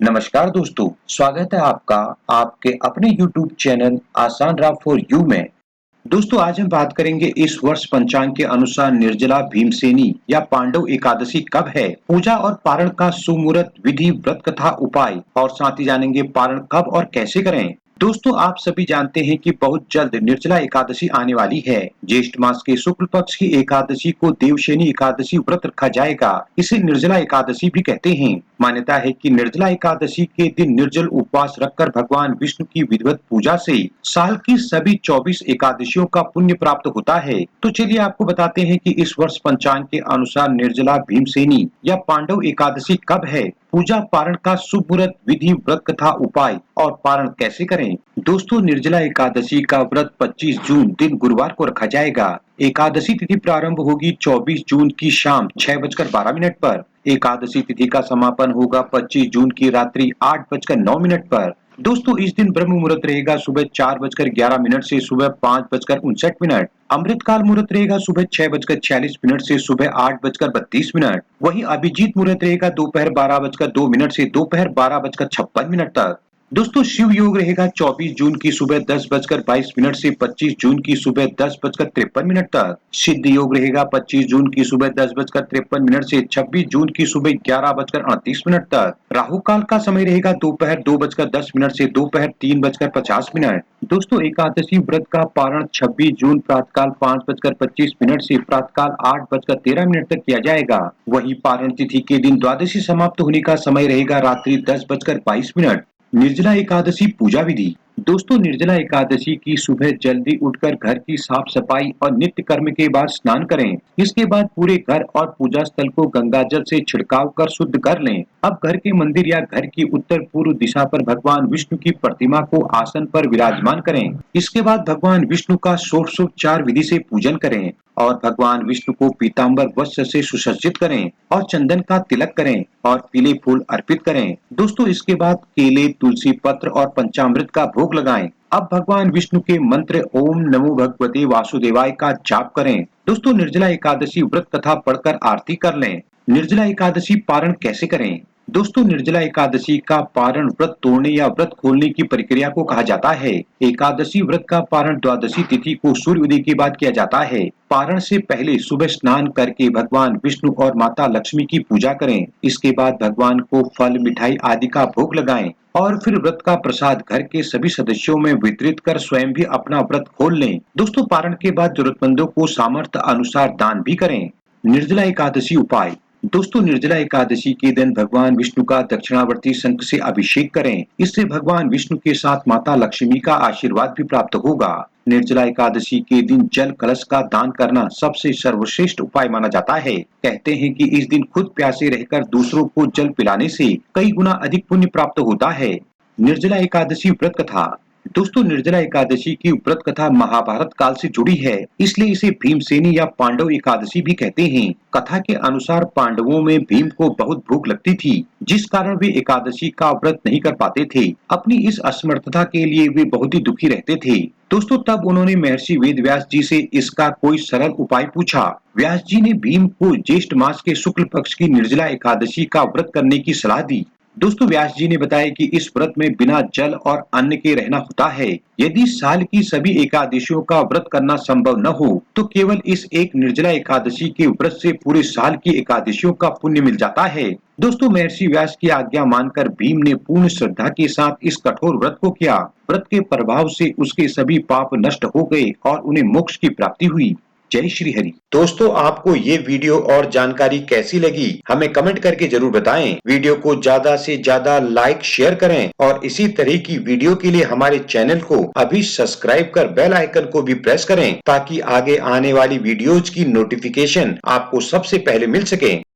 नमस्कार दोस्तों, स्वागत है आपका आपके अपने YouTube चैनल आसान राह फॉर यू में। दोस्तों आज हम बात करेंगे इस वर्ष पंचांग के अनुसार निर्जला भीमसेनी या पांडव एकादशी कब है, पूजा और पारण का सुमुहूर्त, विधि, व्रत कथा, उपाय और साथ ही जानेंगे पारण कब और कैसे करें। दोस्तों आप सभी जानते हैं कि बहुत जल्द निर्जला एकादशी आने वाली है। ज्येष्ठ मास के शुक्ल पक्ष की एकादशी को देवशयनी एकादशी व्रत रखा जाएगा। इसे निर्जला एकादशी भी कहते हैं। मान्यता है कि निर्जला एकादशी के दिन निर्जल उपवास रखकर भगवान विष्णु की विधिवत पूजा से साल की सभी 24 एकादशियों का पुण्य प्राप्त होता है। तो चलिए आपको बताते हैं कि इस वर्ष पंचांग के अनुसार निर्जला भीमसेनी या पांडव एकादशी कब है, पूजा पारण का शुभ मुहूर्त, विधि, व्रत कथा, उपाय और पारण कैसे करें। दोस्तों निर्जला एकादशी का व्रत 25 जून दिन गुरुवार को रखा जाएगा। एकादशी तिथि प्रारंभ होगी 24 जून की शाम 6:12 पर। एकादशी तिथि का समापन होगा 25 जून की रात्रि 8:09 पर। दोस्तों इस दिन ब्रह्म मुहूर्त रहेगा सुबह 4:11 से सुबह 5:59। अमृतकाल मुहूर्त रहेगा सुबह 6:46 से सुबह 8:32। वहीं अभिजीत मुहूर्त रहेगा दोपहर 12:02 से दोपहर 12:56 तक। दोस्तों शिव योग रहेगा 24 जून की सुबह 10:22 से 25 जून की सुबह 10:53 तक। सिद्ध योग रहेगा 25 जून की सुबह 10:53 से 26 जून की सुबह 11:38 तक। राहु काल का समय रहेगा दोपहर 2:10 से दोपहर 3:50। दोस्तों एकादशी व्रत का पारण 26 जून प्रातःकाल 5:25 से प्रातःकाल 8:13 तक किया जाएगा। वहीं पारण तिथि के दिन द्वादशी समाप्त होने का समय रहेगा रात्रि 10:22। निर्जला एकादशी पूजा विधि। दोस्तों निर्जला एकादशी की सुबह जल्दी उठकर घर की साफ सफाई और नित्य कर्म के बाद स्नान करें। इसके बाद पूरे घर और पूजा स्थल को गंगा जल से छिड़काव कर शुद्ध कर लें। अब घर के मंदिर या घर की उत्तर पूर्व दिशा पर भगवान विष्णु की प्रतिमा को आसन पर विराजमान करें। इसके बाद भगवान विष्णु का षोडशोपचार विधि से पूजन करें और भगवान विष्णु को पीतांबर वस्त्र से सुसज्जित करें और चंदन का तिलक करें और पीले फूल अर्पित करें। दोस्तों इसके बाद केले, तुलसी पत्र और पंचामृत का भोग लगाएं। अब भगवान विष्णु के मंत्र ओम नमो भगवते वासुदेवाय का जाप करें। दोस्तों निर्जला एकादशी व्रत कथा पढ़कर आरती कर लें। निर्जला एकादशी पारण कैसे करें। दोस्तों निर्जला एकादशी का पारण व्रत तोड़ने या व्रत खोलने की प्रक्रिया को कहा जाता है। एकादशी व्रत का पारण द्वादशी तिथि को सूर्य उदय के बाद किया जाता है। पारण से पहले सुबह स्नान करके भगवान विष्णु और माता लक्ष्मी की पूजा करें। इसके बाद भगवान को फल, मिठाई आदि का भोग लगाएं और फिर व्रत का प्रसाद घर के सभी सदस्यों में वितरित कर स्वयं भी अपना व्रत खोल लें। दोस्तों पारण के बाद जरूरतमंदों को सामर्थ्य अनुसार दान भी करें। निर्जला एकादशी उपाय। दोस्तों निर्जला एकादशी के दिन भगवान विष्णु का दक्षिणावर्ती शंख से अभिषेक करें। इससे भगवान विष्णु के साथ माता लक्ष्मी का आशीर्वाद भी प्राप्त होगा। निर्जला एकादशी के दिन जल कलश का दान करना सबसे सर्वश्रेष्ठ उपाय माना जाता है। कहते हैं कि इस दिन खुद प्यासे रहकर दूसरों को जल पिलाने से कई गुना अधिक पुण्य प्राप्त होता है। निर्जला एकादशी व्रत कथा। दोस्तों निर्जला एकादशी की व्रत कथा महाभारत काल से जुड़ी है, इसलिए इसे भीमसेनी या पांडव एकादशी भी कहते हैं। कथा के अनुसार पांडवों में भीम को बहुत भूख लगती थी, जिस कारण वे एकादशी का व्रत नहीं कर पाते थे। अपनी इस असमर्थता के लिए वे बहुत ही दुखी रहते थे। दोस्तों तब उन्होंने महर्षि वेद व्यास जी से इसका कोई सरल उपाय पूछा। व्यास जी ने भीम को ज्येष्ठ मास के शुक्ल पक्ष की निर्जला एकादशी का व्रत करने की सलाह दी। दोस्तों व्यास जी ने बताया कि इस व्रत में बिना जल और अन्न के रहना होता है। यदि साल की सभी एकादशियों का व्रत करना संभव न हो तो केवल इस एक निर्जला एकादशी के व्रत से पूरे साल की एकादशियों का पुण्य मिल जाता है। दोस्तों महर्षि व्यास की आज्ञा मानकर भीम ने पूर्ण श्रद्धा के साथ इस कठोर व्रत को किया। व्रत के प्रभाव से उसके सभी पाप नष्ट हो गए और उन्हें मोक्ष की प्राप्ति हुई। जय श्री हरि। दोस्तों आपको ये वीडियो और जानकारी कैसी लगी हमें कमेंट करके जरूर बताएं। वीडियो को ज्यादा से ज्यादा लाइक शेयर करें और इसी तरह की वीडियो के लिए हमारे चैनल को अभी सब्सक्राइब कर बेल आइकन को भी प्रेस करें ताकि आगे आने वाली वीडियोज की नोटिफिकेशन आपको सबसे पहले मिल सके।